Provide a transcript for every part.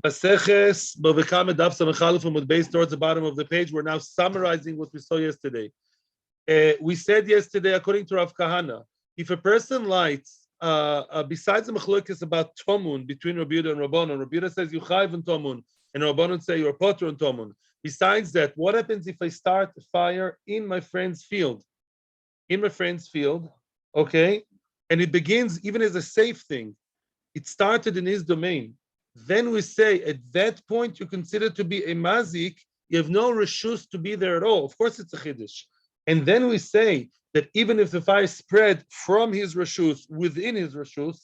Maseches Bava Kama Daf Samachalef Amud base towards the bottom of the page. We're now summarizing what we saw yesterday. We said yesterday, according to Rav Kahana, if a person lights, besides the machlokes about tomun between Rabbi Yehuda and Rabbanon, Rabbi Yehuda says you chayv and tomun, and Rabbanon say you're potter and tomun. Besides that, what happens if I start a fire in my friend's field? In my friend's field, okay, and it begins even as a safe thing. It started in his domain. Then we say at that point you consider to be a mazik, you have no reshus to be there at all. Of course it's a chiddush. And then we say that even if the fire spread from his reshus, within his reshus,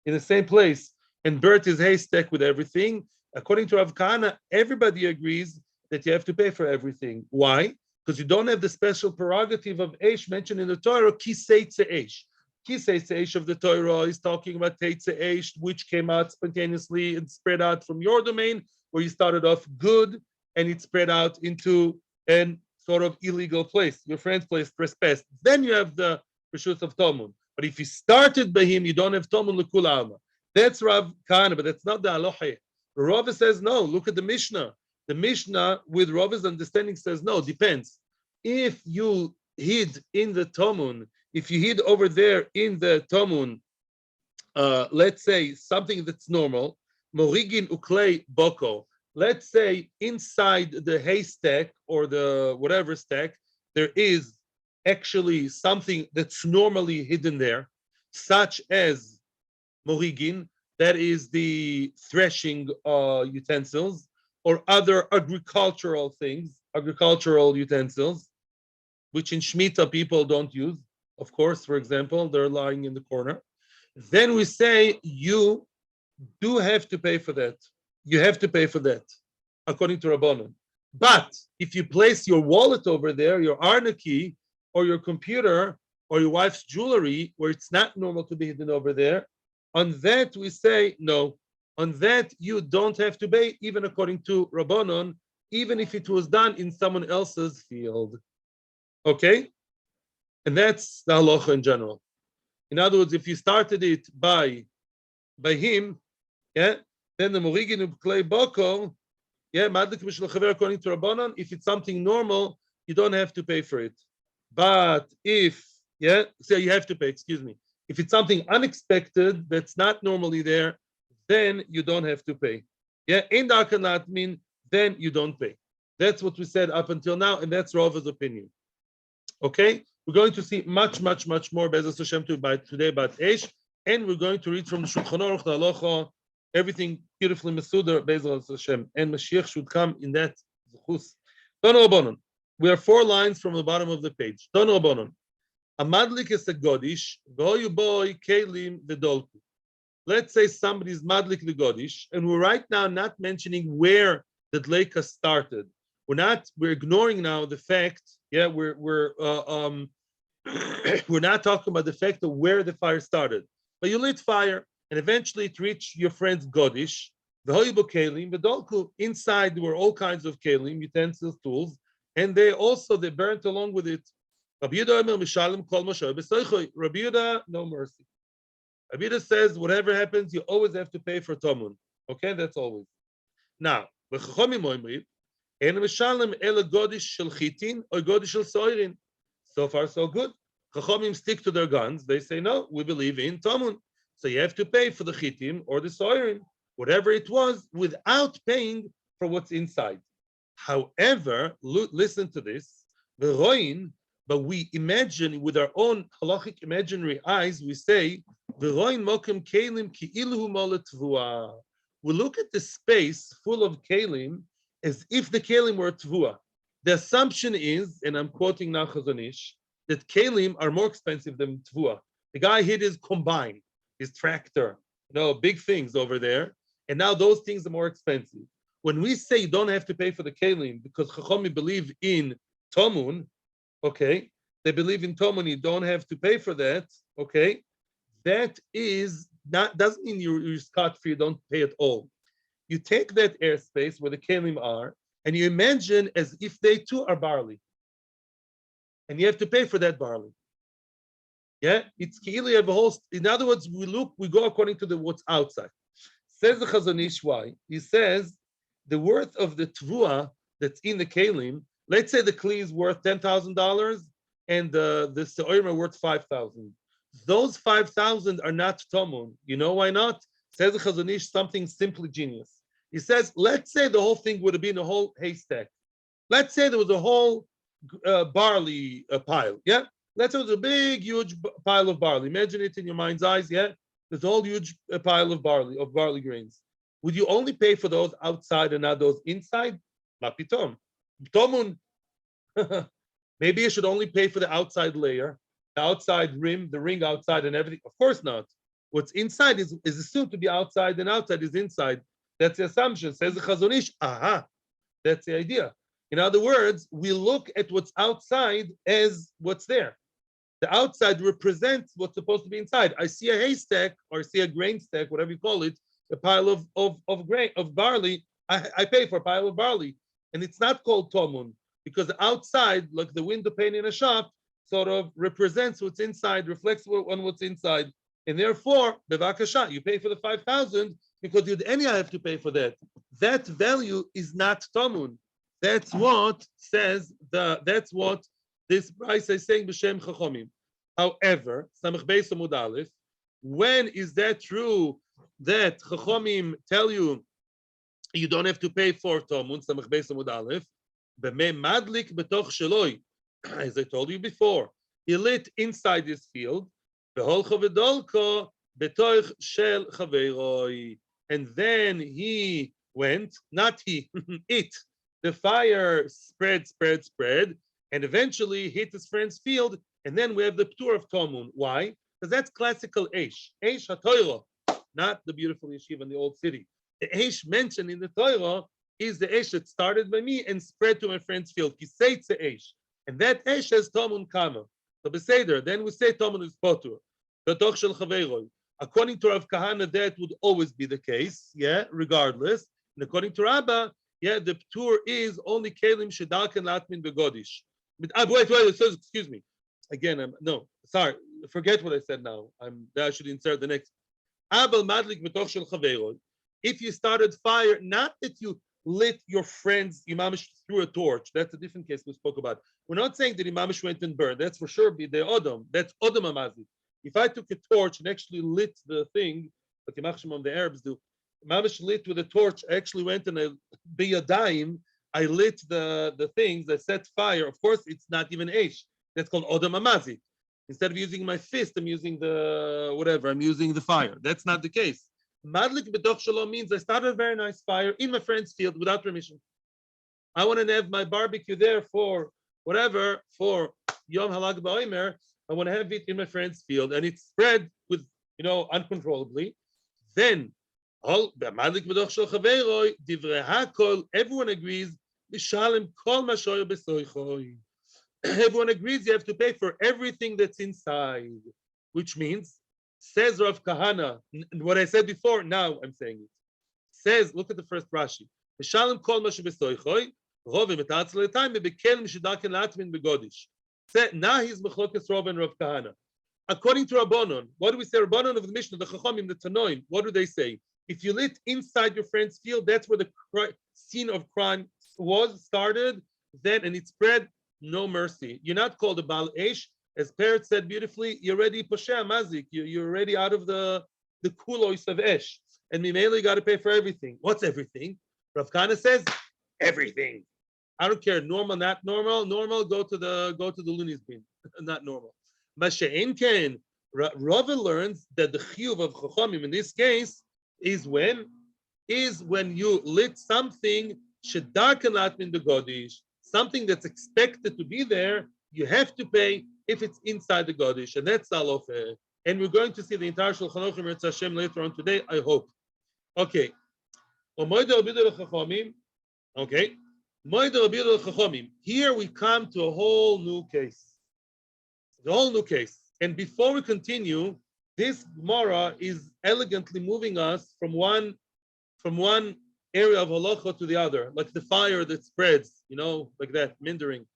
in the same place, and burnt his haystack with everything, according to Rav Kahana, everybody agrees that you have to pay for everything. Why? Because you don't have the special prerogative of Eish mentioned in the Torah, Kiseitze Eish. Kiseitze Eish of the Torah is talking about Teitze Eish, which came out spontaneously and spread out from your domain, where you started off good, and it spread out into an sort of illegal place, your friend's place, trespass. Then you have the Rishus of Tomun. But if you started by him, you don't have Tomun L'Kul Alma. That's Rav Kahana, but that's not the Aloha. Rava says no. Look at the Mishnah. The Mishnah, with Rava's understanding, says no, depends. If you hid in the Tomun, if you hid over there in the Tomun, let's say something that's normal, Morigin Uklei Boko, let's say inside the haystack or the whatever stack, there is actually something that's normally hidden there, such as Morigin, that is the threshing utensils, or other agricultural things, agricultural utensils, which in Shemitah people don't use. Of course, for example, they're lying in the corner. Then we say you do have to pay for that. You have to pay for that, according to Rabbanon. But if you place your wallet over there, your arnaki, or your computer, or your wife's jewelry, where it's not normal to be hidden over there, on that we say no. On that you don't have to pay, even according to Rabbanon, even if it was done in someone else's field. Okay? And that's the halacha in general. In other words, if you started it by him, yeah, then the morigin of clay boko, yeah, madlik mishal chaver according to Rabbanon, if it's something normal, you don't have to pay for it. But if, yeah, so you have to pay, excuse me. If it's something unexpected that's not normally there, then you don't have to pay. Yeah, in darkanat mean then you don't pay. That's what we said up until now, and that's Rava's opinion. Okay, we're going to see much more Be'ezras Hashem today about Eish, and we're going to read from the Shulchan Aruch, the Halacha, everything beautifully Mesudar Be'ezras Hashem, and Mashiach should come in that Zechus. Tonu Rabbanon. We are 4 lines from the bottom of the page. Tonu Rabbanon. Amadlik is a godish, v'hoyu boy kelim v'dolku. Let's say somebody's madlik the godish, and we're right now not mentioning where the dleika started. We're ignoring now the fact. Yeah, we're we're not talking about the fact of where the fire started. But you lit fire, and eventually it reached your friend's godish. The hoyibo kelim, the dolku. Inside there were all kinds of kelim, utensils, tools, and they burnt along with it. Rabbi Yehuda, no mercy. Rabbi Yehuda says, whatever happens, you always have to pay for tomun. Okay, that's always. Now, so far so good. Chachomim stick to their guns. They say, no, we believe in tomun. So you have to pay for the chitim or the soirin, whatever it was, without paying for what's inside. However, listen to this. But we imagine with our own halachic imaginary eyes, we say, we look at the space full of kelim as if the kelim were tvua. The assumption is, and I'm quoting now Chazon Ish, that kelim are more expensive than tvua. The guy hid his combine, his tractor, big things over there, and now those things are more expensive. When we say you don't have to pay for the kelim because Chachami believe in Tomun, okay, they believe in Tomun, you don't have to pay for that, okay, that doesn't mean you're scot-free, you don't pay at all. You take that airspace where the kelim are, and you imagine as if they too are barley. And you have to pay for that barley. Yeah, it's Kili have a whole. In other words, we go according to what's outside. Says the Chazon Ish why. He says the worth of the tvua that's in the kalim. Let's say the kli is worth $10,000 and the se'omer worth 5,000. Those 5,000 are not tomun. You know why not? Says the Chazon Ish something simply genius. He says, let's say the whole thing would have been a whole haystack. Let's say there was a whole barley pile. Yeah. Let's say it was a big, huge pile of barley. Imagine it in your mind's eyes. Yeah. There's a whole huge pile of barley grains. Would you only pay for those outside and not those inside? Mapitom. Tomun. Maybe you should only pay for the outside layer, the outside rim, the ring outside and everything. Of course not. What's inside is assumed to be outside and outside is inside. That's the assumption. Says the Chazon Ish. Aha. That's the idea. In other words, we look at what's outside as what's there. The outside represents what's supposed to be inside. I see a haystack or I see a grain stack, whatever you call it, a pile of grain of barley. I pay for a pile of barley, and it's not called tomun because the outside, like the window pane in a shop, sort of represents what's inside, reflects on what's inside, and therefore, bevakasha, you pay for the 5,000 because you'd anyhow have to pay for that. That value is not tomun. That's what says that's what this price is saying b'shem chachomim. However, samach beis amud aleph, when is that true that chachomim tell you you don't have to pay for tomun? Samach beis amud aleph, b'mei madlik betoch sheloi. As I told you before, he lit inside his field, beholcho v'dolko betoch shel chaveiroi, and then he went, not he, it. The fire spread, and eventually hit his friend's field, and then we have the ptur of Tomun. Why? Because that's classical Eish. Eish HaTorah, not the beautiful yeshiva in the old city. The Eish mentioned in the Torah is the Eish that started by me and spread to my friend's field. Kiseitze Eish. And that Eish has Tomun Kama. So Beseder, then we say Tomun is Potur. Betoch shel chaveiroi. According to Rav Kahana, that would always be the case, yeah, regardless. And according to Rabbah, yeah, the ptur is only kelim shedarken latmin begodish. Wait, it says, excuse me. Again, no, sorry, forget what I said now. I should insert the next. Abel madlik betoch shel chaveiroi. If you started fire, not that you lit your friends, imamish through a torch. That's a different case we spoke about. We're not saying that imamish went and burned. That's for sure be the odom. That's odom amazik. If I took a torch and actually lit the thing, like the Arabs do, mamish lit with a torch, I actually went and be a dime. I lit the things, I set fire. Of course, it's not even Eish. That's called Odom Amazik. Instead of using my fist, I'm using I'm using the fire. That's not the case. Madlik B'toch Shalom means I started a very nice fire in my friend's field without permission. I want to have my barbecue there for whatever, for Yom Halag Ba'omer. I want to have it in my friend's field, and it's spread with, uncontrollably. Then, everyone agrees, everyone agrees you have to pay for everything that's inside, which means, says Rav Kahana, what I said before, now I'm saying it. Says, look at the first Rashi. Now he's Mechlokas Rav and Rav Kahana. According to Rabbanon, what do we say? Rabbanon of the Mishnah, the Chachomim, the Tanoim, what do they say? If you lit inside your friend's field, that's where the scene of crime started, then, and it spread, no mercy. You're not called a Baal Eish. As Perek said beautifully, you're already Posheh Mazik. You're already out of the kulois of Esh. And Mimele, you got to pay for everything. What's everything? Rav Kahana says, everything. I don't care, normal, not normal. Normal, go to the loonies bin. Not normal. Mashe'en Ken, Rava learns that the chiyuv of Chachomim in this case is when you lit something shedarken latmin begodish, something that's expected to be there, you have to pay if it's inside the godish, and that's alofe. And we're going to see the entire Shulchan Aruch Mirz Hashem later on today, I hope. Okay. Okay. Here we come to a whole new case. The whole new case. And before we continue, this Gemara is elegantly moving us from one area of halacha to the other, like the fire that spreads, like that, mindering.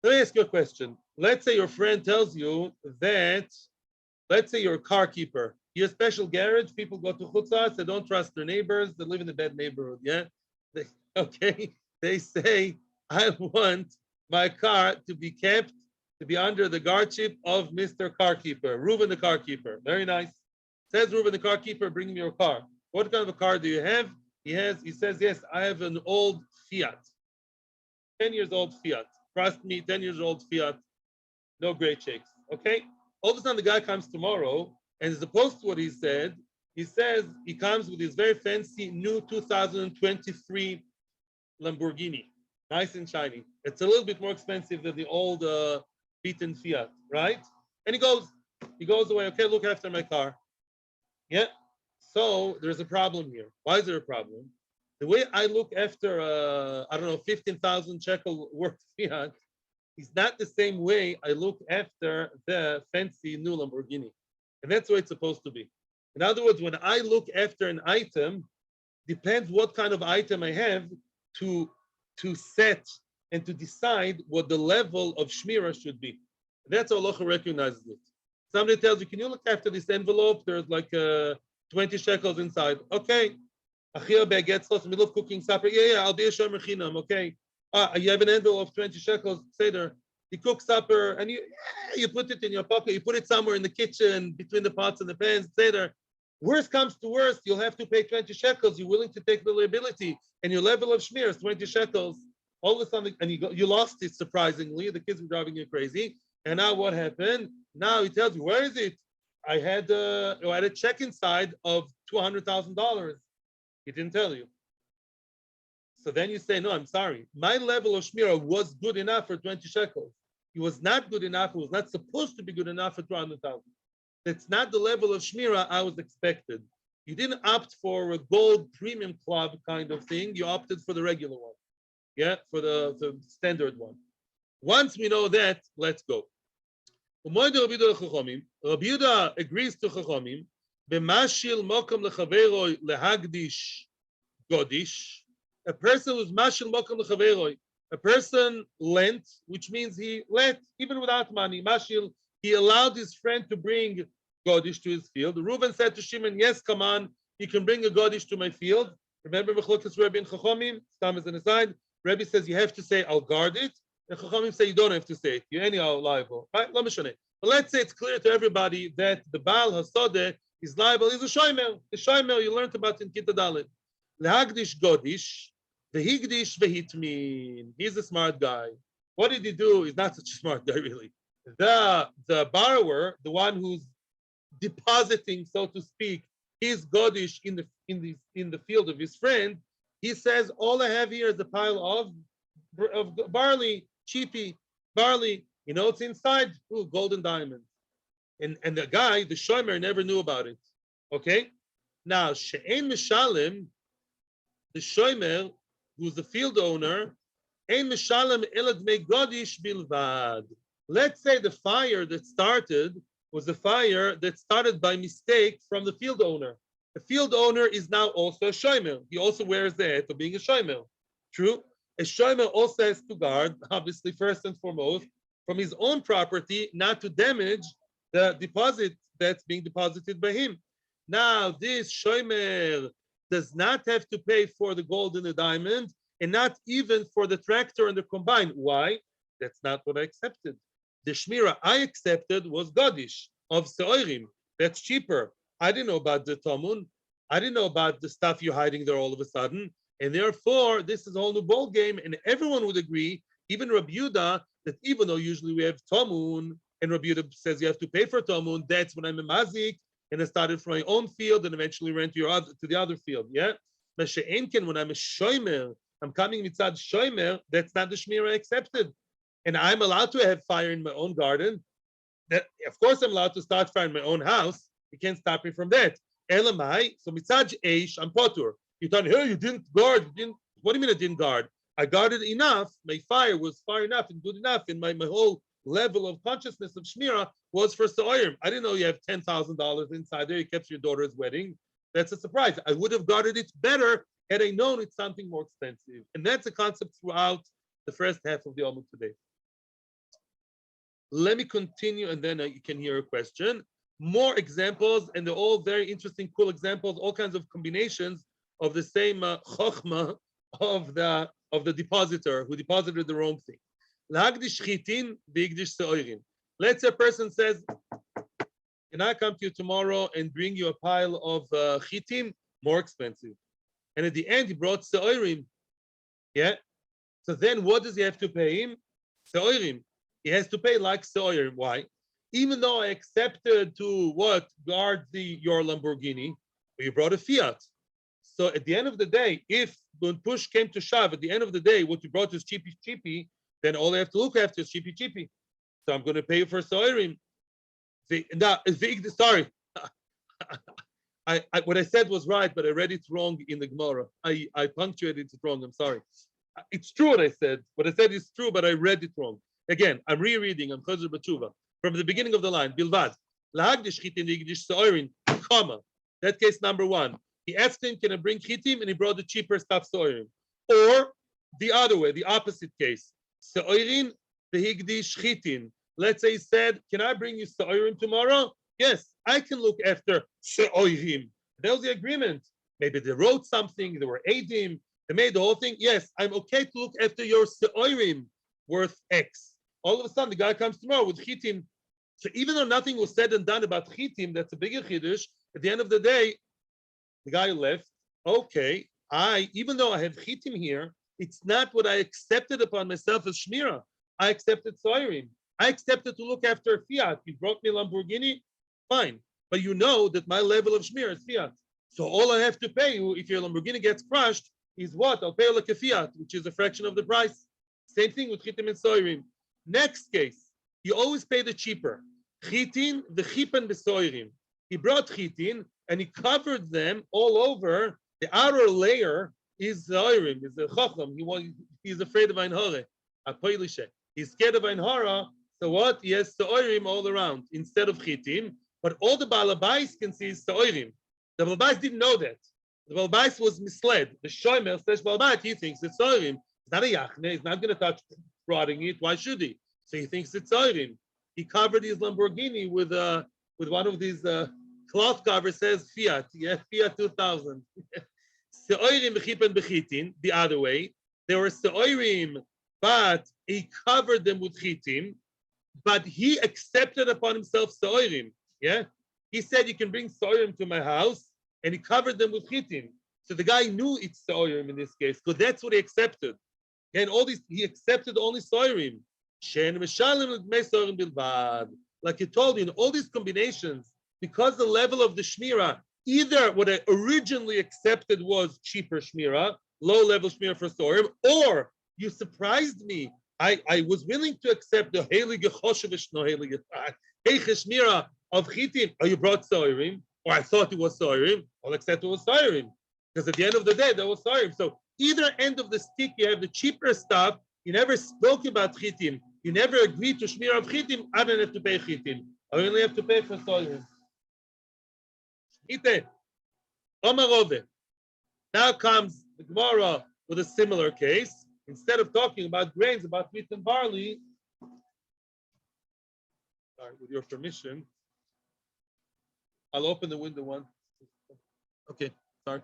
Let me ask you a question. Let's say your friend tells you that, let's say you're a car keeper, Your special garage, people go to chutzah, they don't trust their neighbors, they live in a bad neighborhood, yeah? Okay, they say, I want my car to be kept, to be under the guardship of Mr. Carkeeper, Reuben the carkeeper. Very nice. Says Reuben the carkeeper, bring me your car. What kind of a car do you have? He says, yes, I have an old Fiat. 10 years old Fiat. Trust me, 10 years old Fiat. No great shakes. Okay? All of a sudden, the guy comes tomorrow, and as opposed to what he said, he says he comes with his very fancy new 2023 Lamborghini. Nice and shiny. It's a little bit more expensive than the old beaten Fiat, right? And he goes away. Okay, look after my car. Yeah. So there's a problem here. Why is there a problem? The way I look after, I don't know, 15,000 shekel worth Fiat is not the same way I look after the fancy new Lamborghini. And that's the way it's supposed to be. In other words, when I look after an item, depends what kind of item I have to set and to decide what the level of shemira should be. That's how Allah recognizes it. Somebody tells you, can you look after this envelope? There's like 20 shekels inside. Okay. Achia gets lost in the middle of cooking supper. Yeah, I'll be a shomer chinam. Okay. You have an envelope of 20 shekels. Say there. You cook supper and you put it in your pocket. You put it somewhere in the kitchen between the pots and the pans. Say there. Worst comes to worst, you'll have to pay 20 shekels. You're willing to take the liability, and your level of shemir is 20 shekels. All of a sudden, and you lost it surprisingly. The kids were driving you crazy. And now what happened? Now he tells you, where is it? I had a check inside of $200,000. He didn't tell you. So then you say, no, I'm sorry. My level of shemira was good enough for 20 shekels. It was not good enough. It was not supposed to be good enough for 200,000. That's not the level of shemira I was expected. You didn't opt for a gold premium club kind of thing. You opted for the regular one. Yeah, for the standard one. Once we know that, let's go. Rabbi Yehuda agrees to Chachamim. B'mashil mokom lechaveroi lehagdish godish. A person who's mashil mokom lechaveroi. A person lent, which means he lent even without money. Mashil, he allowed his friend to bring godish to his field. Reuben said to Shimon, yes, come on, you can bring a godish to my field. Remember Mechlokas Rebbe and Chachamim? Stam as an aside. Rebbe says you have to say, I'll guard it. And Chachamim say you don't have to say it. You're anyhow liable. Right? But let's say it's clear to everybody that the Baal Hasodeh is liable. He's a shomer. The shomer you learned about in Kita Dalet. Lehagdish godish, vehigdish vehitmin. He's a smart guy. What did he do? He's not such a smart guy, really. The borrower, the one who's depositing, so to speak, his godish in the field of his friend, he says, all I have here is a pile of barley, cheapy barley. You know what's inside? Ooh, golden diamonds. And the guy, the shomer, never knew about it. Okay? Now, she'en mishalem, the shomer, who's the field owner, ein mishalem elad me godish bilvad. Let's say the fire that started was a fire that started by mistake from the field owner. The field owner is now also a shomer. He also wears the hat of being a shomer. True? A shomer also has to guard, obviously, first and foremost, from his own property, not to damage the deposit that's being deposited by him. Now, this shomer does not have to pay for the gold and the diamond, and not even for the tractor and the combine. Why? That's not what I accepted. The shemira I accepted was godish of seorim. That's cheaper. I didn't know about the tomun. I didn't know about the stuff you're hiding there all of a sudden. And therefore, this is a whole new ball game. And everyone would agree, even Rabbi Yehuda, that even though usually we have tomun, and Rabbi Yehuda says you have to pay for tomun, that's when I'm a mazik, and I started from my own field and eventually ran to the other field. Yeah? Mashe'enken, when I'm a shomer, I'm coming mitzad shomer, that's not the shemira accepted. And I'm allowed to have fire in my own garden. That, of course, I'm allowed to start fire in my own house. You can't stop me from that. Elamai, so mitzad eish, I'm potur. You thought, hey, you didn't guard. What do you mean I didn't guard? I guarded enough. My fire was far enough and good enough. And my whole level of consciousness of shmira was for Sa'orim. I didn't know you have $10,000 inside there. You kept your daughter's wedding. That's a surprise. I would have guarded it better had I known it's something more expensive. And that's a concept throughout the first half of the Amud today. Let me continue, and then you can hear a question. more examples, and they're all very interesting, cool examples, all kinds of combinations of the same chokhmah of the depositor who deposited the wrong thing. Let's say a person says, can I come to you tomorrow and bring you a pile of chitim? More expensive. And at the end, he brought se'orim. Yeah? So then what does he have to pay him? Se'orim. He has to pay like se'orim. Why? Even though I accepted to what? Guard your Lamborghini, but you brought a Fiat. So at the end of the day, if when push came to shove, at the end of the day, what you brought is cheapy, then all I have to look after is cheapy. So I'm going to pay you for se'orim. Sorry. What I said was right, but I read it wrong in the Gemara. I punctuated it wrong. I'm sorry. It's true what I said. What I said is true, but I read it wrong. Again, I'm rereading. I'm Chazer B'tshuva from the beginning of the line. Bilvad. Comma. That case number one. He asked him, can I bring chitim? And he brought the cheaper stuff, se'orim. Or the other way, the opposite case. Se'orim v'higdish chitim. Let's say he said, can I bring you se'orim tomorrow? Yes, I can look after se'orim. That was the agreement. Maybe they wrote something, they were adim, they made the whole thing. Yes, I'm okay to look after your se'orim worth X. All of a sudden, the guy comes tomorrow with chitim. So even though nothing was said and done about chitim, that's a bigger chiddush. At the end of the day, the guy left. Okay, even though I have chitim here, it's not what I accepted upon myself as shemira. I accepted se'orim. I accepted to look after a Fiat. You brought me a Lamborghini, fine. But you know that my level of shemira is Fiat. So all I have to pay you if your Lamborghini gets crushed is what? I'll pay you like a Fiat, which is a fraction of the price. Same thing with chitim and se'orim. Next case, you always pay the cheaper. Chitin, the chipan besoirim. He brought chitin and he covered them all over. The outer layer is se'orim, is the chacham. He's afraid of ein hara, a poilishe. He's scared of ein hara. So what? He has se'orim all around instead of chitim. But all the balabais can see is se'orim. The balabais didn't know that. The balabais was misled. The shomer / balabait, he thinks it's se'orim. It's not a yachne. He's not going to touch rotting it. Why should he? So he thinks it's se'orim. He covered his Lamborghini with one of these cloth covers. Says Fiat. Yeah, Fiat 2000. Se'orim b'chipan b'chitin. The other way, there were se'orim, but he covered them with chitim. But he accepted upon himself se'orim. Yeah, he said you can bring se'orim to my house, and he covered them with chitim. So the guy knew it's se'orim in this case, because that's what he accepted. And all these, he accepted only se'orim. Like you told me, in all these combinations, because the level of the shemira, either what I originally accepted was cheaper shemira, low level shemira for se'orim, or you surprised me. I was willing to accept the heilige choshevish no heilige shemira of chitim. Oh, you brought se'orim, or I thought it was se'orim. I'll accept it was se'orim, because at the end of the day, there was se'orim. So either end of the stick, you have the cheaper stuff. You never spoke about chitim. You never agreed to shemira of chitim. I don't have to pay chitim. I only have to pay for se'orim. Now comes the Gemara with a similar case. Instead of talking about grains, about wheat and barley, sorry, with your permission, I'll open the window one. Okay, start.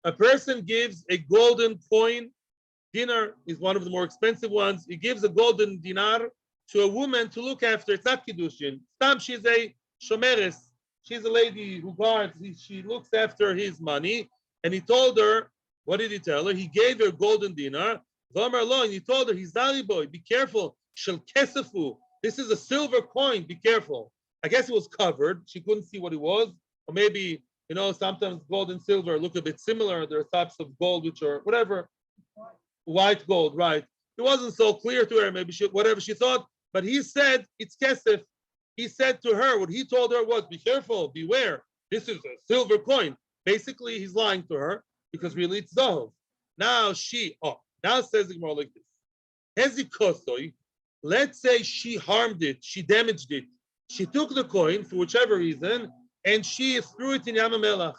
A person gives a golden coin. Dinar is one of the more expensive ones. He gives a golden dinar to a woman to look after. It's not kiddushin. She's a shomeres. She's a lady who guards. She looks after his money. And he told her, what did he tell her? He gave her golden dinar. And he told her, Hizari boy, be careful. Shel kesefu. This is a silver coin. Be careful. I guess it was covered. She couldn't see what it was. Or maybe, sometimes gold and silver look a bit similar. There are types of gold which are whatever. White gold, right. It wasn't so clear to her. Maybe whatever she thought. But he said, it's kesef. He said to her, what he told her was, be careful, beware. This is a silver coin. Basically, he's lying to her because really it's Zohov. Now says the Gemara like this. Hezikosoi, let's say she harmed it, she damaged it. She took the coin for whichever reason and she threw it in Yam HaMelach.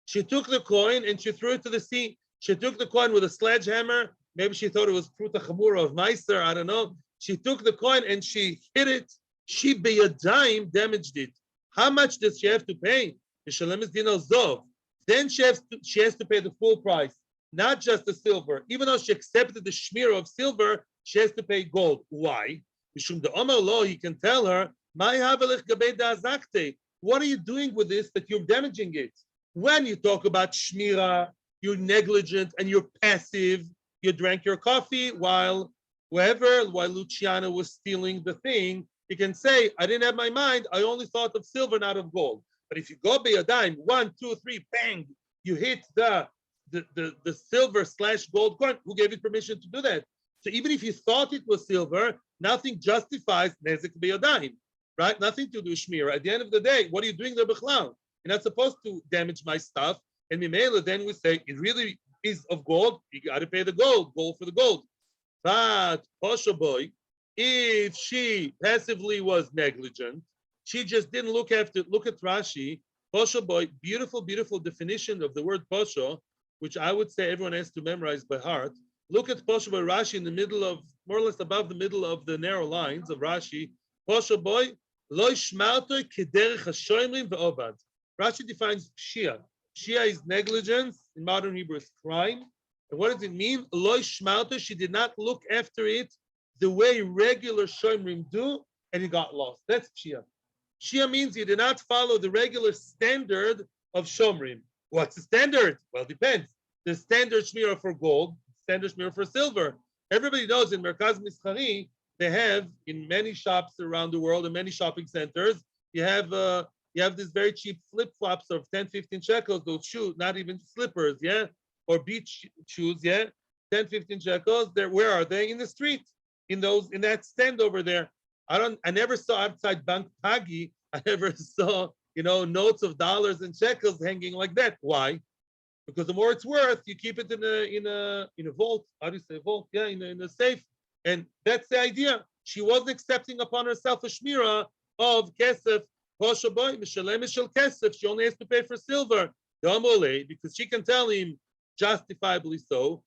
She took the coin and she threw it to the sea. She took the coin with a sledgehammer. Maybe she thought it was Pruta Chamura of Meiser, I don't know. She took the coin and she hit it. She by a dime damaged it. How much does she have to pay? Then she has to pay the full price, not just the silver. Even though she accepted the shemira of silver, she has to pay gold. Why? Mishum the Omar law, he can tell her, what are you doing with this that you're damaging it? When you talk about shemira, you're negligent and you're passive. You drank your coffee while Luciano was stealing the thing. You can say, I didn't have my mind. I only thought of silver, not of gold. But if you go by a dime, 1, 2, 3, bang, you hit the silver / gold coin. Who gave you permission to do that? So even if you thought it was silver, nothing justifies nezek by a dime, right? Nothing to do shemira. At the end of the day, what are you doing there, b'chlal? You're not supposed to damage my stuff. And mimela, then we say it really is of gold. You got to pay the gold for the gold. But Posho boy, if she passively was negligent, she just didn't look at Rashi. Posho boy, beautiful, beautiful definition of the word posho, which I would say everyone has to memorize by heart. Look at posho boy Rashi in the middle of, more or less above the middle of the narrow lines of Rashi. Posho boy, lo shmarto kederech hashoimrim ve'obad. Rashi defines shia. Shia is negligence, in modern Hebrew is crime. And what does it mean? Lo shmarto, she did not look after it the way regular shomrim do, and it got lost. That's shia. Shia means you did not follow the regular standard of shomrim. What's the standard? Well, it depends. The standard shemira for gold, standard shemira for silver. Everybody knows in Merkaz Mischari, they have in many shops around the world, in many shopping centers, you have these very cheap flip-flops of 10, 15 shekels, those shoes, not even slippers, yeah? Or beach shoes, yeah? 10, 15 shekels. Where are they? In the street, in that stand over there. I never saw outside Bank Pagi, I never saw, notes of dollars and shekels hanging like that. Why? Because the more it's worth, you keep it in a vault. How do you say vault? Yeah, in a safe. And that's the idea. She wasn't accepting upon herself a shemira of kesef. She only has to pay for silver. Because she can tell him justifiably so.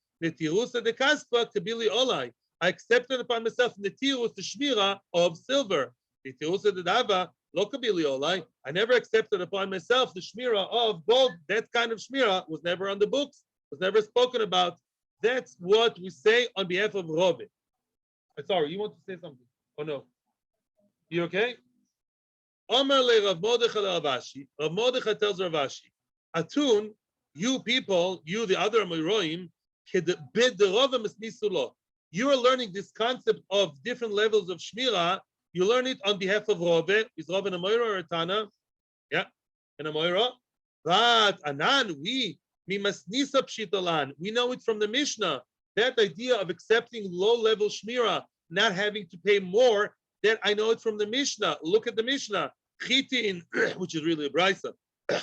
I accepted upon myself netirus the shmira of silver. I never accepted upon myself the shmira of gold. That kind of shmira was never on the books, was never spoken about. That's what we say on behalf of Rove. Sorry, you want to say something? Oh no. You okay? Amar le Rav Mordechai le Ravashi. Rav Mordechai tells Ravashi, Atun, you people, you the other Amoraim, you are learning this concept of different levels of shmira. You learn it on behalf of Rove. Is Rove an Amoira or a Tana? Yeah, an Amoira. But Anan, we masnisa pshitalan. We know it from the Mishnah. That idea of accepting low-level shmira, not having to pay more, that I know it from the Mishnah. Look at the Mishnah. Chitin, which is really a brisa.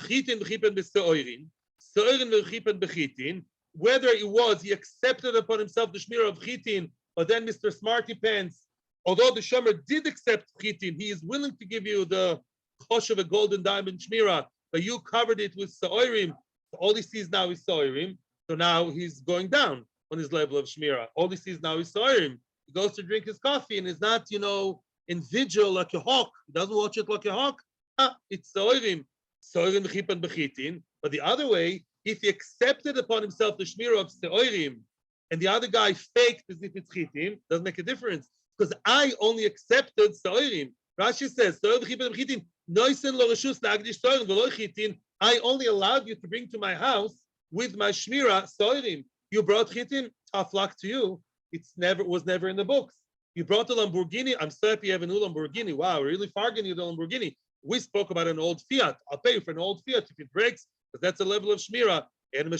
Chitin v'chipen b'se'oirin. Se'oirin v'chipen b'chitin. Whether it was he accepted upon himself the shmira of chitin, or then Mr. Smarty Pants, although the shomer did accept chitin, he is willing to give you the chosh of a golden diamond shmira, but you covered it with se'oirim. All he sees now is se'oirim. So now he's going down on his level of shmira. All he sees now is se'oirim. He goes to drink his coffee and is not, in vigil like a hawk. He doesn't watch it like a hawk. It's se'oirim. Se'oirim v'chipan b'chitin. But the other way, if he accepted upon himself the shmira of se'oirim, and the other guy faked as if it's chitim, doesn't make a difference. Because I only accepted se'oirim. Rashi says, I only allowed you to bring to my house with my shmira se'oirim. You brought chitim, tough luck to you. Was never in the books. You brought a Lamborghini. I'm so happy you have a new Lamborghini. Wow, really farging you the Lamborghini. We spoke about an old Fiat. I'll pay you for an old Fiat if it breaks, because that's a level of shmira. And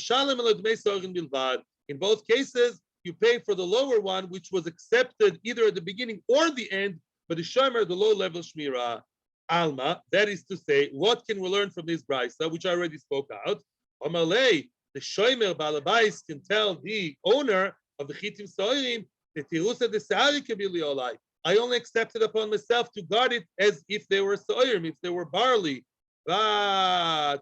in both cases, you pay for the lower one, which was accepted either at the beginning or the end, but the shomer, the low level shmira. Alma, that is to say, what can we learn from this brisa, which I already spoke out? Amalei, the shomer balabais can tell the owner of the chitim soirim, the tirusa de se'ari kebili olai. I only accepted upon myself to guard it as if they were soirim, if they were barley. But,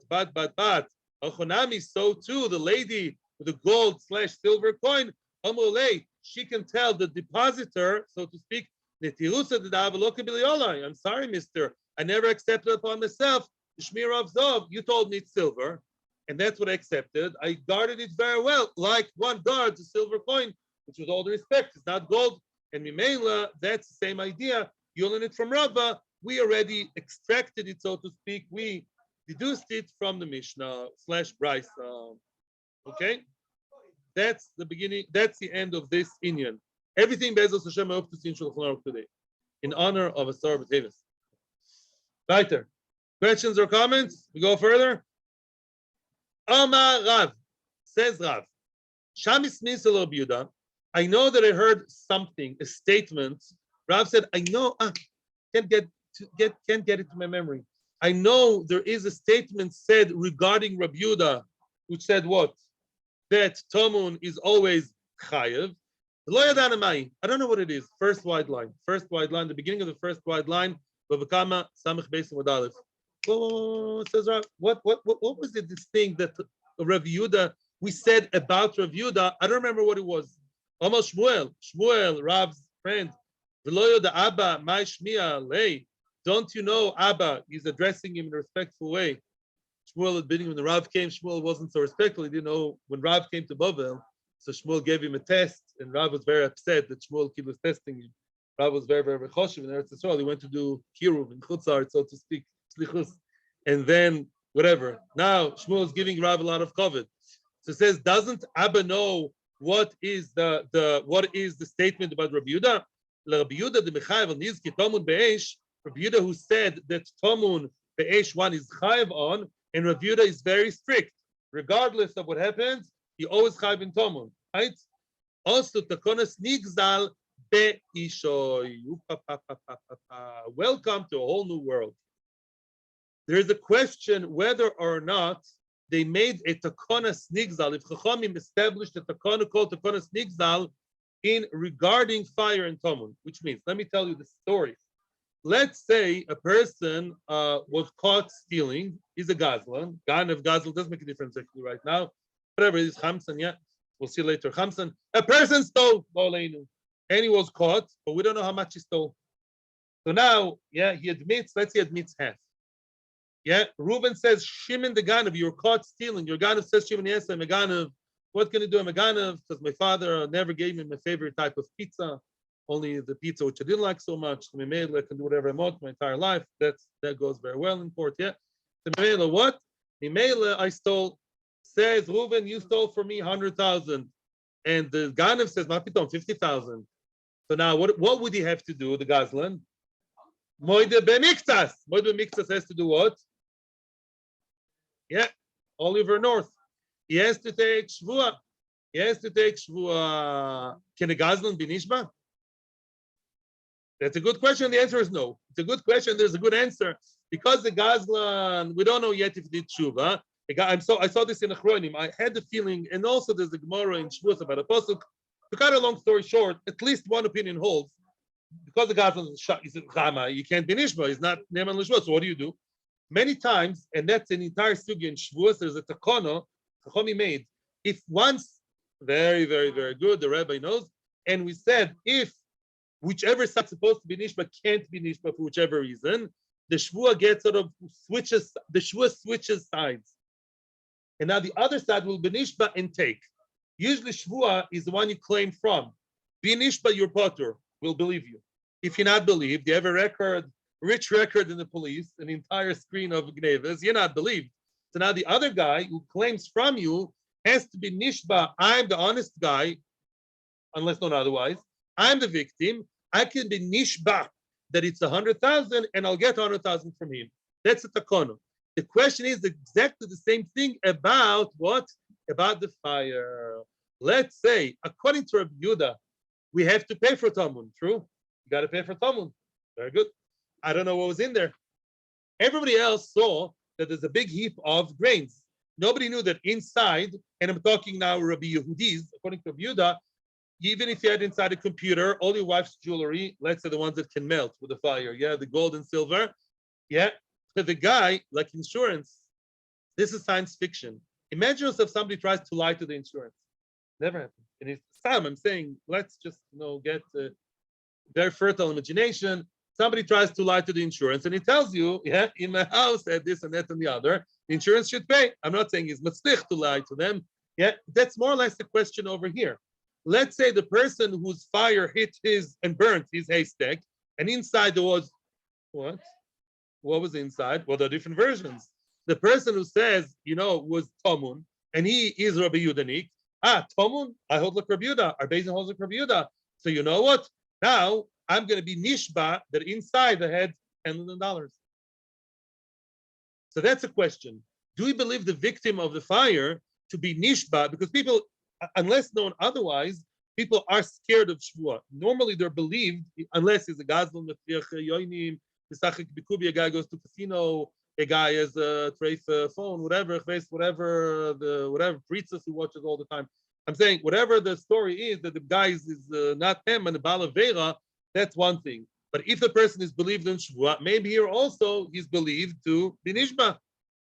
Achonami, so too, the lady with the gold / silver coin, Amolei, she can tell the depositor, so to speak, I'm sorry, mister. I never accepted upon myself the shemira of Zov. You told me it's silver, and that's what I accepted. I guarded it very well, like one guards a silver coin, which with all the respect is not gold. And Mimela, that's the same idea. You learn it from Rabbah. We already extracted it, so to speak. We deduced it from the Mishnah / Bryce. Okay? That's the beginning. That's the end of this Inyan. Everything Bezos Hashem I hope to see in Shulchan Aruch today, in honor of Asar B'Tevis. Weiter. Questions or comments? We go further. Amar Rav, says Rav. Shamis Misel Yehuda. I know that I heard something, a statement. Rav said, I know, can't get it to my memory. I know there is a statement said regarding Rabbi Yehuda, which said what? That Tomun is always chayev. I don't know what it is. First wide line. The beginning of the first wide line. Bava Kama, Samech Beis Amud Aleph. Says Rav, what was it? This thing that Rabbi Yehuda we said about Rabbi Yehuda? I don't remember what it was. Almost Shmuel, Rav's friend. V'lo yoda Abba, my shmiya lei. Don't you know Abba? He's addressing him in a respectful way. Shmuel had been when the Rav came. Shmuel wasn't so respectful. He didn't know when Rav came to Bavel. So Shmuel gave him a test, and Rav was very upset that Shmuel kid was testing him. Rav was very, very choshev in Eretz Yisrael. He went to do kiruv in chutzar, so to speak, slichus, and then whatever. Now Shmuel is giving Rav a lot of covet. So it says, doesn't Abba know what is the statement about Rabbi Yehuda? Rabbi Yehuda the mechayev on nizki tomun beish. Rabbi Yehuda who said that tomun beish one is chayev on, and Rabbi Yehuda is very strict, regardless of what happens. He always chayev in tomun, right? Also takonas nigzal beishoy. Welcome to a whole new world. There is a question whether or not they made a takonas nigzal. If Chachamim established a takona called takonas nigzal in regarding fire and tomun, which means, let me tell you the story. Let's say a person was caught stealing. He's a gazlan. Gan of gazlan doesn't make a difference actually right now. Whatever it is, chamsan, yeah. We'll see later. Chamsan. A person stole, and he was caught, but we don't know how much he stole. So now, yeah, he admits, let's say admits half. Yeah, Reuben says, Shimon the Ganav, you were caught stealing. Your Ganav says, Shimon, yes, I'm a Ganav. What can I do? I'm a Ganav because my father never gave me my favorite type of pizza, only the pizza which I didn't like so much. I can do whatever I want my entire life. That goes very well in court, yeah. So what? I stole. Says Reuben, you stole for me 100,000. And the Ganav says, Mapiton, 50,000. So now what would he have to do, the Gazlan? Moide b'miktas. Moide b'miktas has to do what? Yeah, Oliver North. He has to take shvua. Can a Gazlan be nishba? That's a good question. The answer is no. It's a good question. There's a good answer. Because the Gazlan, we don't know yet if he did shuvah. I saw this in Achronim. I had the feeling, and also there's a Gemara in Shavuos about a pasuk. To cut a long story short, at least one opinion holds. Because the Gazlan is Chama, you can't be nishba. He's not Neman L'Shvuos. So what do? Many times, and that's an entire sugi in Shavuos, there's a takono, Chachomi made. If once, very, very, very good, the rabbi knows, and we said, if whichever side is supposed to be nishba can't be nishba for whichever reason, the shvua gets sort of switches, the shvua switches sides. And now the other side will be nishba and take. Usually shvua is the one you claim from. Be nishba, your potter will believe you. If you're not believed, you have a rich record in the police, an entire screen of gnevas, you're not believed. So now the other guy who claims from you has to be nishba. I'm the honest guy, unless known otherwise. I'm the victim. I can be nishba that it's 100,000 and I'll get 100,000 from him. That's a takono. The question is exactly the same thing about what? About the fire. Let's say, according to Rabbi Yehuda, we have to pay for Tamun. True? You got to pay for Tamun. Very good. I don't know what was in there. Everybody else saw that there's a big heap of grains. Nobody knew that inside, and I'm talking now Rabbi Yehudis, according to Rabbi Yehuda, even if you had inside a computer, all your wife's jewelry, let's say the ones that can melt with the fire, yeah, the gold and silver, yeah, for the guy, like insurance, this is science fiction. Imagine yourself somebody tries to lie to the insurance. Never happened. And it's Sam, I'm saying, let's just, get very fertile imagination. Somebody tries to lie to the insurance and he tells you, yeah, in my house, I had this and that and the other. The insurance should pay. I'm not saying he's matzlich to lie to them. Yeah, that's more or less the question over here. Let's say the person whose fire hit his and burnt his haystack, and inside there was what? What was inside? Well, there are different versions. The person who says, was Tomun, and he is Rabbi Yudanik. Tomun, I hold like Rabbi Yudah. Our Beis Din holds like Rabbi Yudah. So you know what? Now I'm going to be nishba that inside the head $10 million. So that's a question. Do we believe the victim of the fire to be nishba? Because people, unless known otherwise, people are scared of shvuah. Normally they're believed, unless he's a gazlan, yoinim, a guy goes to casino, a guy has a treif phone, whatever priestess who watches all the time. I'm saying whatever the story is that the guy is not him and the balavera, that's one thing. But if the person is believed in shvuah, maybe here also he's believed to be nishba.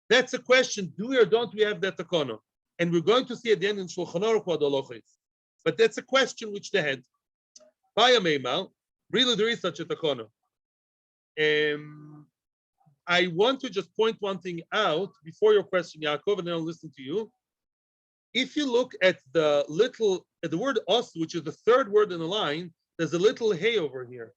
That's a question. Do we or don't we have that takono? And we're going to see at the end in Shulchan Aruch what the halacha is. But that's a question which they had. Really, there is such a takono. I want to just point one thing out before your question, Yaakov, and then I'll listen to you. If you look at the word os, which is the third word in the line, there's a little hey over here,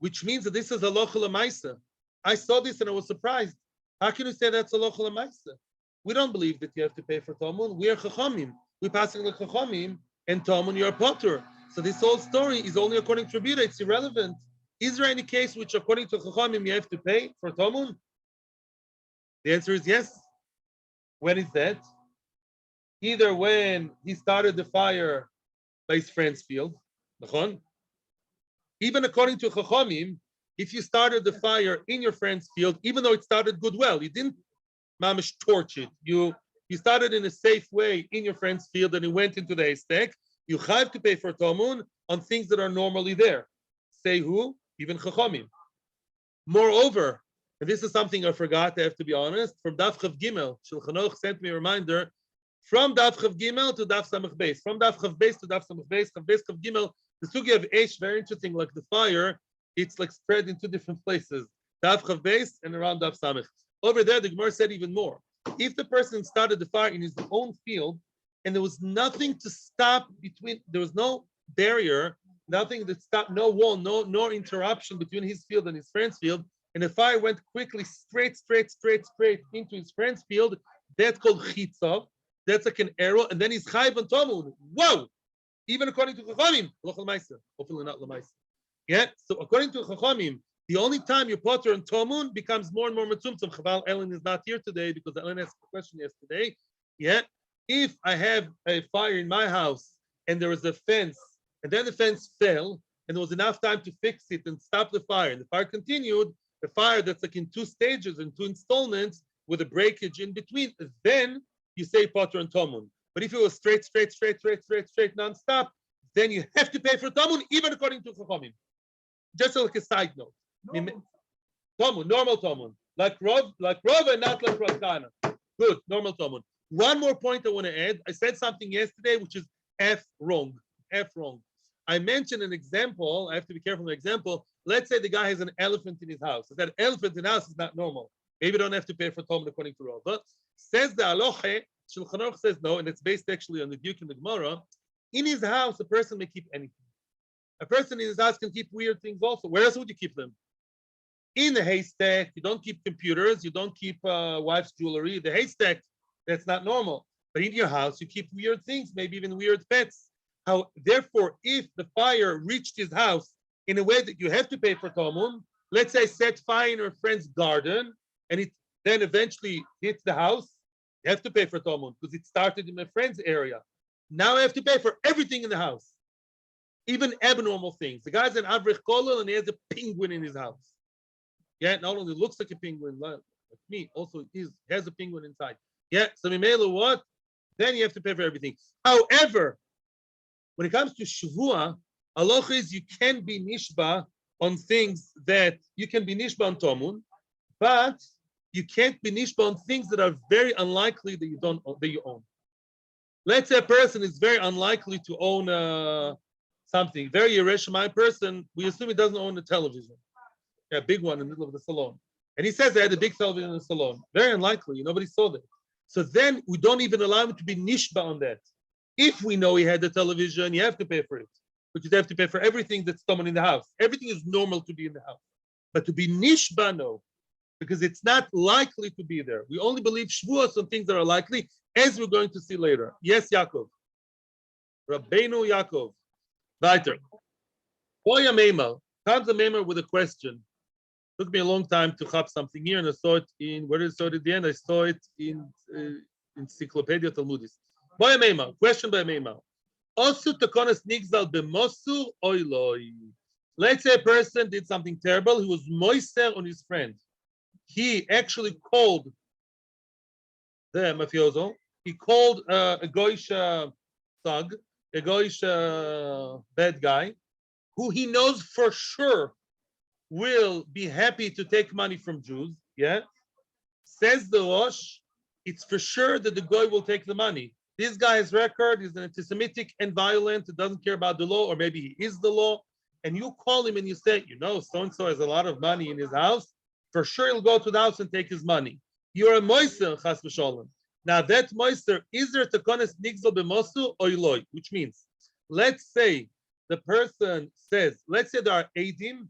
which means that this is halacha l'maisa. I saw this and I was surprised. How can you say that's halacha l'maisa? We don't believe that you have to pay for Talmud. We are chachamim. We're passing the chachamim, and Talmud, you're a potter. So this whole story is only according to Rabbi Yehuda. It's irrelevant. Is there any case which, according to chachamim, you have to pay for Talmud? The answer is yes. When is that? Either when he started the fire by his friend's field, even according to chachamim, if you started the fire in your friend's field, even though it started good well, you didn't mamish torch it. You started in a safe way in your friend's field and it went into the haystack. You have to pay for Talmud on things that are normally there. Say who? Even chachamim. Moreover, and this is something I forgot, I have to be honest, from Daf Chav Gimel, Shulchan Aruch sent me a reminder, from Daf Chav Gimel to Daf Samach Beis, from Daf Chav Beis to Daf Samach Beis, Chav Beis, Chav Gimel, the sugi of Eish, very interesting, like the fire, it's like spread into different places. Daf Chav Beis and around Daf Samach. Over there, the Gemara said even more. If the person started the fire in his own field, and there was nothing to stop between, there was no barrier, nothing that stopped, no wall, no interruption between his field and his friend's field, and the fire went quickly straight into his friend's field, that's called chitzav. That's like an arrow, and then he's chayv and Talmud. Whoa! Even according to Chachamim, hopefully not l'maisa. Yeah. So according to Chachamim, the only time your potter and Talmud becomes more and more metzumtzum. Chaval Ellen is not here today because Ellen asked a question yesterday. Yeah. If I have a fire in my house and there was a fence, and then the fence fell, and there was enough time to fix it and stop the fire, and the fire continued, the fire that's like in two stages, in two installments, with a breakage in between, then you say potter and Talmud. But if it was straight, non-stop, then you have to pay for Talmud, even according to Chachamim. Just like a side note. Talmud, normal Talmud. Like Rav and not like Rav Kana. Good, normal Talmud. One more point I want to add. I said something yesterday which is F wrong. I mentioned an example. I have to be careful with the example. Let's say the guy has an elephant in his house. That elephant in the house is not normal. Maybe you don't have to pay for Talmud according to Rav. But says the Aloche, Shulchan Aruch says no, and it's based actually on the Duke in the Gemara. In his house, a person may keep anything. A person in his house can keep weird things also. Where else would you keep them? In the haystack, you don't keep computers, you don't keep wife's jewelry. The haystack, that's not normal. But in your house, you keep weird things, maybe even weird pets. Therefore, if the fire reached his house in a way that you have to pay for Talmud, let's say set fire in her friend's garden, and it then eventually hits the house, you have to pay for Talmud because it started in my friend's area. Now I have to pay for everything in the house, even abnormal things. The guy's an avrich kolel and he has a penguin in his house. Yeah, not only looks like a penguin, like me, also has a penguin inside. Yeah, so Mimela, what? Then you have to pay for everything. However, when it comes to Shavua, halacha is you can be nishba on things that you can be nishba on Talmud, but you can't be nishba on things that are very unlikely that you own. Let's say a person is very unlikely to own something. Very Yereshimai person, we assume he doesn't own a television. Yeah, a big one in the middle of the salon. And he says they had a big television in the salon. Very unlikely. Nobody saw that. So then we don't even allow him to be nishba on that. If we know he had the television, you have to pay for it. But you have to pay for everything that's common in the house. Everything is normal to be in the house. But to be nishba, no. Because it's not likely to be there. We only believe shvuos on things that are likely, as we're going to see later. Yes, Yaakov. Rabbeinu Yaakov. Weiter. Boya Meimel. Comes a Meimel with a question. Took me a long time to have something here, and I saw it in, where did I saw it at the end? I saw it in Encyclopedia Talmudis. Boya Meimel. Question by Meimel. Osu takonas nigzal b'mosu oiloi. Let's say a person did something terrible. He was moiser on his friend. He actually called the mafioso. He called a goyish thug, a goyish bad guy, who he knows for sure will be happy to take money from Jews. Yeah, says the Rosh, it's for sure that the guy will take the money. This guy's record is anti-Semitic and violent. He doesn't care about the law, or maybe he is the law. And you call him and you say, you know, so-and-so has a lot of money in his house. For sure he'll go to the house and take his money. You're a moiser, chas v'sholem. Now that moiser, is there takones nigzol b'mosu or iloi? Which means, let's say the person says, let's say there are eidim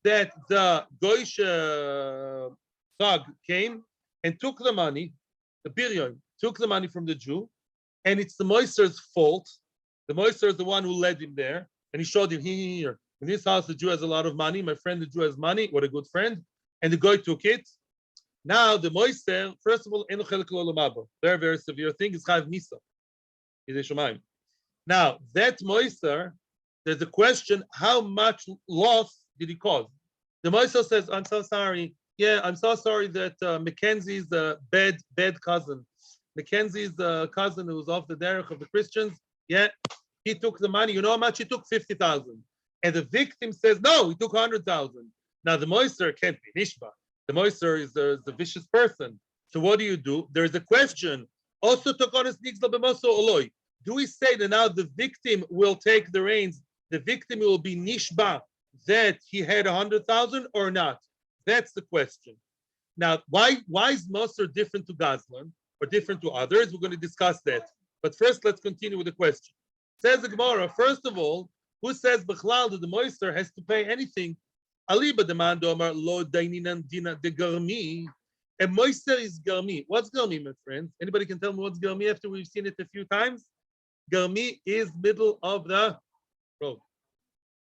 that the goyish thug came and took the money, the biryon took the money from the Jew, and it's the moiser's fault. The moiser is the one who led him there, and he showed him, here, in this house the Jew has a lot of money, my friend the Jew has money, what a good friend, and the guy took it. Now the moiser, first of all, very, very severe thing, is chayav misa. Now that moiser, there's a question, how much loss did he cause? The moiser says, I'm so sorry. Yeah, I'm so sorry that Mackenzie's bad cousin. Mackenzie's cousin who was off the derech of the Christians. Yeah, he took the money. You know how much he took? 50,000. And the victim says, no, he took 100,000. Now the moister can't be nishba. The moister is the vicious person. So what do? There is a question. Also, do we say that now the victim will take the reins? The victim will be nishba that he had 100,000 or not? That's the question. Now, why is moister different to Gazlan or different to others? We're going to discuss that. But first, let's continue with the question. Says the Gemara, first of all, who says Bechlal that the moister has to pay anything? Aliba demand Omar lo daininan dina de garmi. A moister is garmi. What's garmi, my friends? Anybody can tell me what's garmi after we've seen it a few times? Garmi is middle of the road.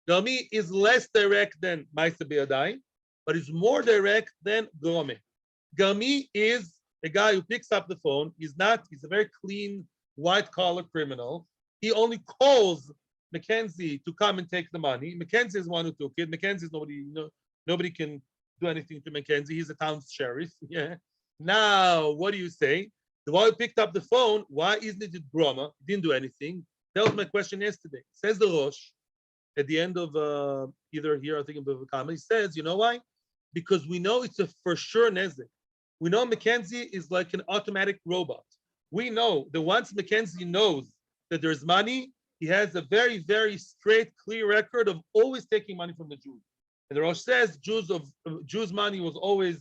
Garmi is less direct than Maisa Be'adai, but it's more direct than Grome. Garmi is a guy who picks up the phone. He's a very clean, white-collar criminal. He only calls Mackenzie to come and take the money. Mackenzie is the one who took it. Mackenzie is nobody can do anything to Mackenzie. He's a town sheriff. Yeah. Now, what do you say? The one who picked up the phone, why isn't it Brahma? He didn't do anything. That was my question yesterday. Says the Rosh at the end of either here, I think in Bava Kama, he says, you know why? Because we know it's a for sure nezek. We know Mackenzie is like an automatic robot. We know that once Mackenzie knows that there's money, he has a very, very straight, clear record of always taking money from the Jews. And the Rosh says Jews' money was always,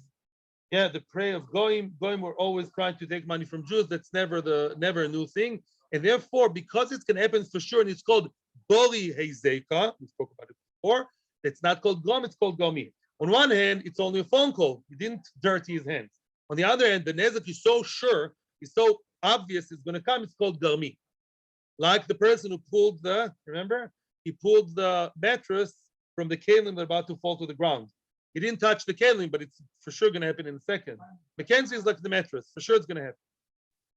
the prey of Goyim. Goyim were always trying to take money from Jews. That's never a new thing. And therefore, because it's going to happen for sure, and it's called Bori Heizeka, we spoke about it before, it's not called Gom, it's called Gomi. On one hand, it's only a phone call. He didn't dirty his hands. On the other hand, the nezek is so sure, is so obvious it's going to come, it's called Garmi. Like the person who pulled he pulled the mattress from the kalim that are about to fall to the ground. He didn't touch the kalim, but it's for sure going to happen in a second. Mackenzie is like the mattress. For sure it's going to happen.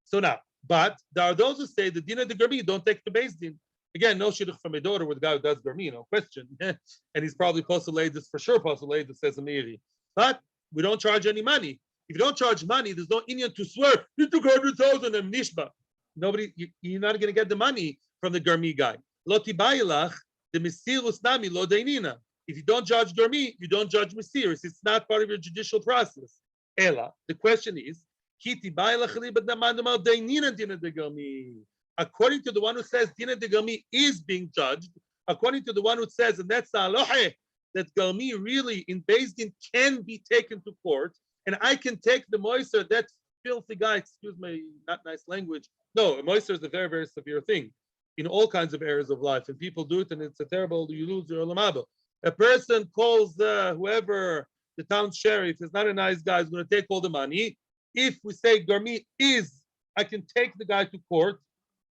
So now, but there are those who say the dina de Garmi don't take the base din. Again, no shidduch from a daughter with a guy who does Garmi, no question. And he's probably postulated this, for sure postulated, says Amiri. But we don't charge any money. If you don't charge money, there's no Indian to swear, you took 100,000 and nishba. Nobody, you're not going to get the money from the Garmi guy. Loti bailach, the Mesirus nami lo dainina. If you don't judge Garmi, you don't judge Mesirus. It's not part of your judicial process. Ella, the question is, Kiti bailach but namandama dainina dina de Garmi. According to the one who says dina de Garmi is being judged, according to the one who says, and that's the alohe, that Galmi really in BSD In can be taken to court, and I can take the moiser, that filthy guy, excuse my not nice language. No, a moiser is a very, very severe thing in all kinds of areas of life, and people do it, and it's a terrible, you lose your olamaba. A person calls whoever, the town sheriff, is not a nice guy, is going to take all the money. If we say Garmi is, I can take the guy to court,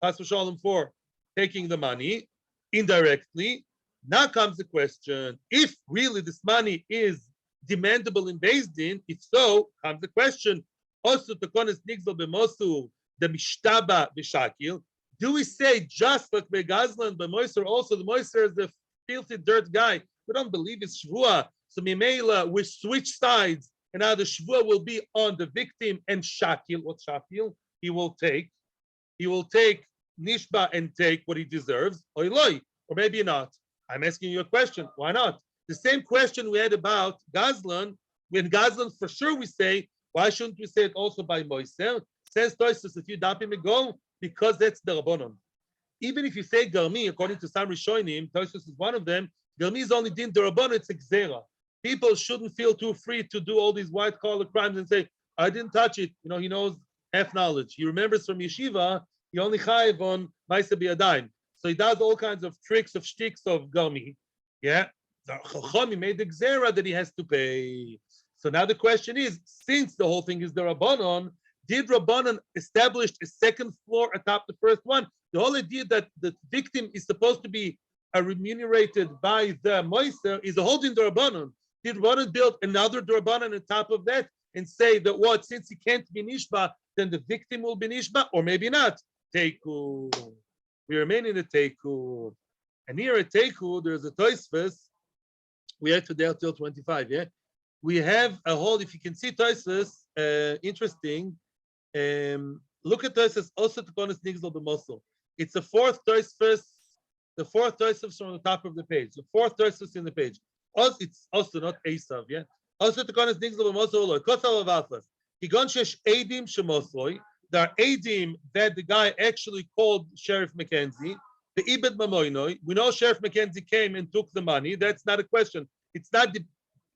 Pas Shalom, for taking the money indirectly. Now comes the question, if really this money is demandable in BSD In, if so, comes the question, also Takonis Nigzal Bemosu, the Mishtaba Bishakil, do we say just like Begazlan, but Moiser also, the Moiser is the filthy dirt guy? We don't believe it's Shvua. So Mimela, we switch sides, and now the Shvua will be on the victim and Shakil. What's Shakil? He will take Nishba and take what he deserves, or maybe not. I'm asking you a question. Why not? The same question we had about Gazlan. When Gazlan, for sure, we say, why shouldn't we say it also by Moiser? Says Toisus, if you dump him a go, because that's the Rabbanon. Even if you say Garmi, according to some Rishonim, Toisus is one of them, Garmi is only din the Rabbanon, it's Xera. People shouldn't feel too free to do all these white-collar crimes and say, I didn't touch it. You know, he knows half knowledge. He remembers from yeshiva, he only chayiv on Maisa B'yadayim. So he does all kinds of tricks of shticks of Garmi. Yeah? The Chacham made the Xera that he has to pay. So now the question is, since the whole thing is the Rabbanon, did Rabbanon establish a second floor atop the first one? The whole idea that the victim is supposed to be remunerated by the Moiser is a whole din Rabbanon. Did Rabbanon build another Rabbanon on top of that and say that what, since he can't be Nishba, then the victim will be Nishba, or maybe not? Teiku. We remain in the Teiku. And here at Teiku, there's a Toisves. We have today till 25, yeah? We have a whole, if you can see Toisves, interesting. Look at Toisves, also to Konis Nigzal B'Mosel. It's the fourth Toisves from the top of the page. The fourth Toisves in the page. Also, it's also not Esav, yeah? Also to Konis Nigzal B'Mosel, Kosal Avafas. Higon Shesh Eidim Shemosoi. There are Eidim that the guy actually called Sheriff McKenzie. The Ibed Mamoinoi. We know Sheriff McKenzie came and took the money. That's not a question. It's not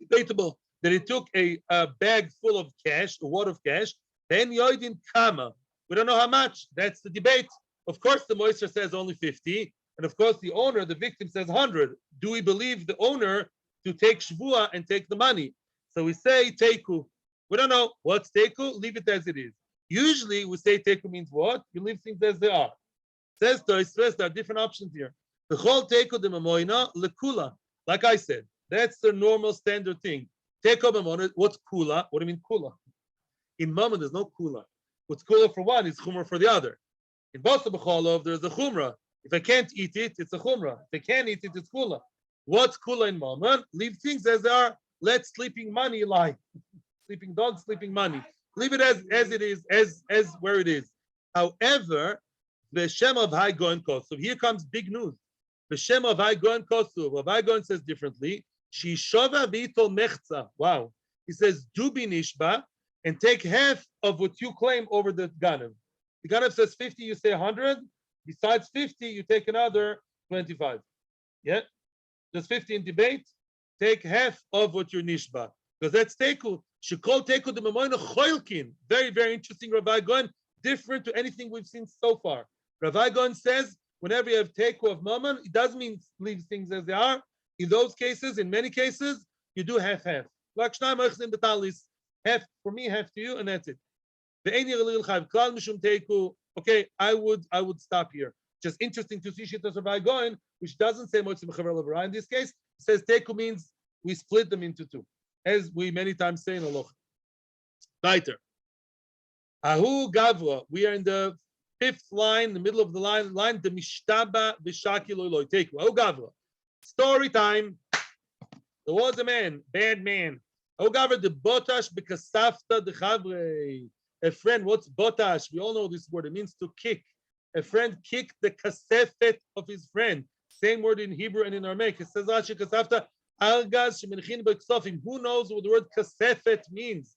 debatable that he took a bag full of cash, a wad of cash. Then Yoidin Kama. We don't know how much. That's the debate. Of course, the Moiser says only 50. And of course, the owner, the victim, says 100. Do we believe the owner to take Shvua and take the money? So we say Teiku. We don't know. What's Teiku? Leave it as it is. Usually, we say Teiku means what? You leave things as they are. Says Toisves, there are different options here. The whole Teiku de Mamoina, lekula. Like I said, that's the normal standard thing. Teiku Mamoina, what's kula? What do you mean kula? In Mammon, there's no kula. What's kula for one is chomer for the other. In Basa B'cholov, there's a chumra. If I can't eat it, it's a chumra. If I can eat it, it's kula. What's kula in Mammon? Leave things as they are. Let sleeping money lie. Sleeping dogs, sleeping money. Leave it as it is, as where it is. However, the Shem of Hai Goen Kosov, here comes big news. The Shem of Hai Goen Kosov, Rav Hai Goen says differently. Shishova v'itol mechza. Wow. He says, do be nishba and take half of what you claim over the Ganev. The Ganev says 50, you say 100. Besides 50, you take another 25. Yeah? There's 50 in debate. Take half of what you're nishba. Because that's teku. Shekol teku de mamoina choilkin. Very, very interesting, Rav Hai Goen. Different to anything we've seen so far. Rav Hai Goen says, whenever you have teku of mammon, it doesn't mean leave things as they are. In those cases, in many cases, you do half-half. Like shnayim ochzim betalis. Half for me, half to you, and that's it. Okay, I would stop here. Just interesting to see Shittas Rav Hai Goen, which doesn't say Motzim Chaver Lavara. In this case, it says teku means we split them into two, as we many times say in Aloch. Weiter. Ahu Gavra. We are in the fifth line, the middle of the line, the Mishtaba V'Shaki Loiloi. Teku. Ahu Gavra. Story time. There was a man, bad man. Ahu Gavra the Botash B'Kasafta the Chavre. A friend, what's Botash? We all know this word. It means to kick. A friend kicked the kasefet of his friend. Same word in Hebrew and in Aramaic. It says Rashi Kasafta Argaz Shemenchin B'Ksofim. Who knows what the word kasefet means?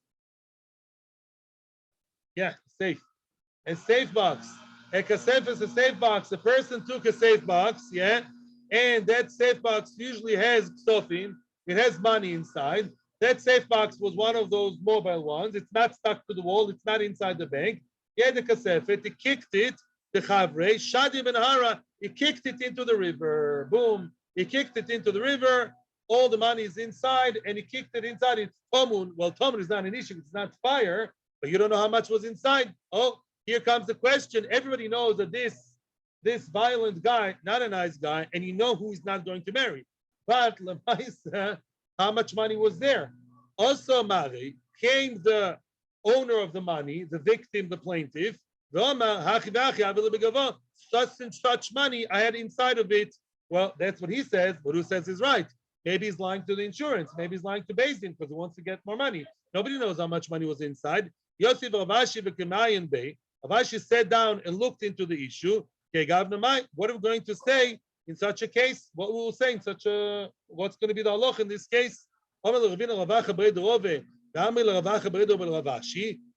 Yeah, safe. A safe box. A kasef is a safe box. A person took a safe box, yeah, and that safe box usually has ksofim, it has money inside. That safe box was one of those mobile ones. It's not stuck to the wall. It's not inside the bank. He had the kasefet. He kicked it, the chavre, Shadi ben Hara, he kicked it into the river. Boom. He kicked it into the river. All the money is inside, and he kicked it inside. It's tomun. Well, tomun is not an issue. It's not fire, but you don't know how much was inside. Oh, here comes the question. Everybody knows that this violent guy, not a nice guy, and you know who he's not going to marry. But lemaisa, how much money was there? Also, Mari came the owner of the money, the victim, the plaintiff. Such and such money I had inside of it. Well, that's what he says, but who says is right? Maybe he's lying to the insurance. Maybe he's lying to BSD In because he wants to get more money. Nobody knows how much money was inside. Yosef Avashi sat down and looked into the issue. What are we going to say in such a case? What we will say in such a, what's going to be the halach in this case?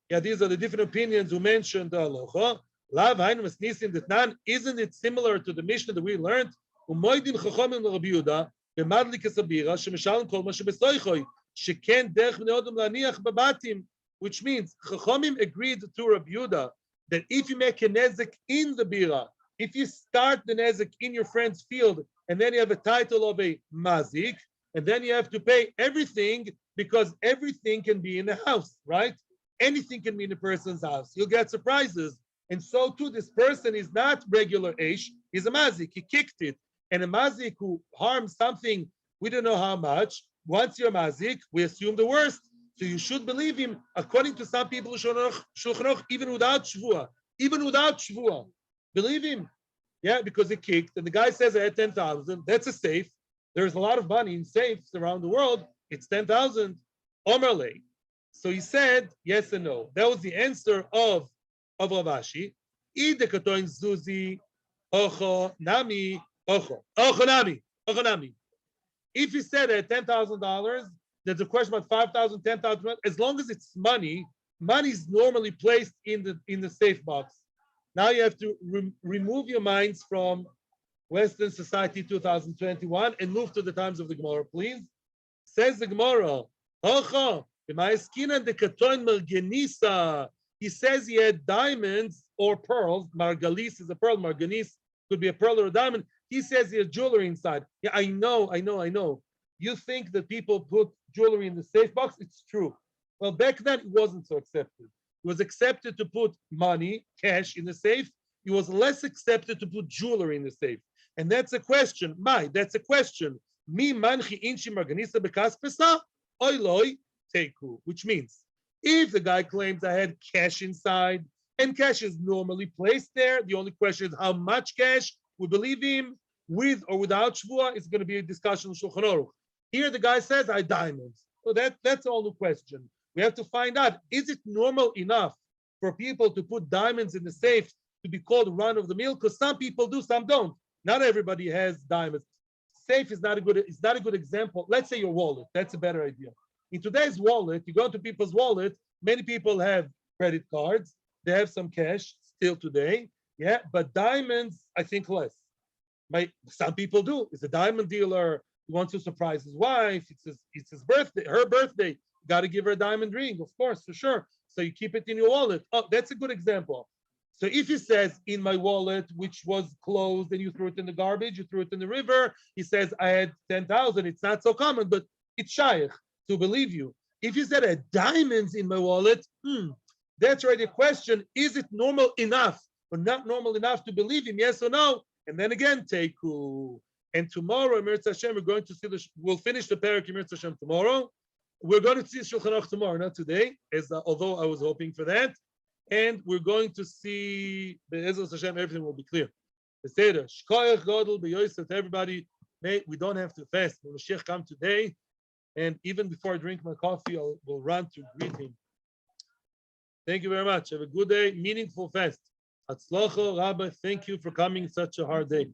Yeah, these are the different opinions who mentioned the halacha. Isn't it similar to the Mishnah that we learned? Which means Chachamim agreed to Rabbi Yehuda that if you make a nezek in the bira, if you start the nezek in your friend's field, and then you have a title of a mazik, and then you have to pay everything because everything can be in the house, right? Anything can be in a person's house. You'll get surprises. And so too, this person is not regular Aish, he's a mazik. He kicked it. And a mazik who harms something, we don't know how much. Once you're mazik, we assume the worst. So you should believe him, according to some people, Shulchan Aruch, even without shvua. Even without shvua. Believe him. Yeah, because he kicked, and the guy says I had 10,000. That's a safe. There's a lot of money in safes around the world. It's 10,000. Omerle. So he said yes and no. That was the answer of Ravashi. Idekatoin Zuzi, Ocho, Nami, Ocho. Ocho Nami. Ocho Nami. If he said at $10,000, there's a question about 5,000, 10,000. As long as it's money, money is normally placed in the safe box. Now you have to remove your minds from Western Society 2021 and move to the times of the Gemara, please. Says the Gemara, he says he had diamonds or pearls. Margalis is a pearl. Marganis could be a pearl or a diamond. He says he has jewelry inside. Yeah, I know. You think that people put jewelry in the safe box? It's true. Well, back then it wasn't so accepted. It was accepted to put money, cash in the safe. It was less accepted to put jewelry in the safe. And that's a question. That's a question. Mi manchi inchi marganisa bekas pesa, oiloi teku, which means if the guy claims I had cash inside, and cash is normally placed there, the only question is how much cash. We believe him with or without shvua. It's going to be a discussion on Shulchan Aruch. Here the guy says I diamonds. So that's all the question. We have to find out, is it normal enough for people to put diamonds in the safe to be called run of the mill? Because some people do, some don't. Not everybody has diamonds. Safe is not a good example. Let's say your wallet. That's a better idea. In today's wallet, you go to people's wallet, many people have credit cards, they have some cash still today. Yeah, but diamonds, I think less. Some people do. It's a diamond dealer. He wants to surprise his wife. It's his birthday, her birthday. You got to give her a diamond ring, of course, for sure. So you keep it in your wallet. Oh, that's a good example. So if he says in my wallet, which was closed, and you threw it in the garbage, you threw it in the river, he says I had 10,000. It's not so common, but it's shaykh to believe you. If you said I had diamonds in my wallet, that's already a question. Is it normal enough or not normal enough to believe him? Yes or no? And then again, teku. And tomorrow, Emirz Hashem, we're going to see we'll finish the perek Emirz Hashem tomorrow. We're going to see Shulchan Aruch tomorrow, not today, although I was hoping for that. And we're going to see Be'ezras Hashem, everything will be clear. Everybody, we don't have to fast. When Mashiach come today, and even before I drink my coffee, we'll run to greet him. Thank you very much. Have a good day, meaningful fast. Hatzlacha, Rabbi, thank you for coming such a hard day.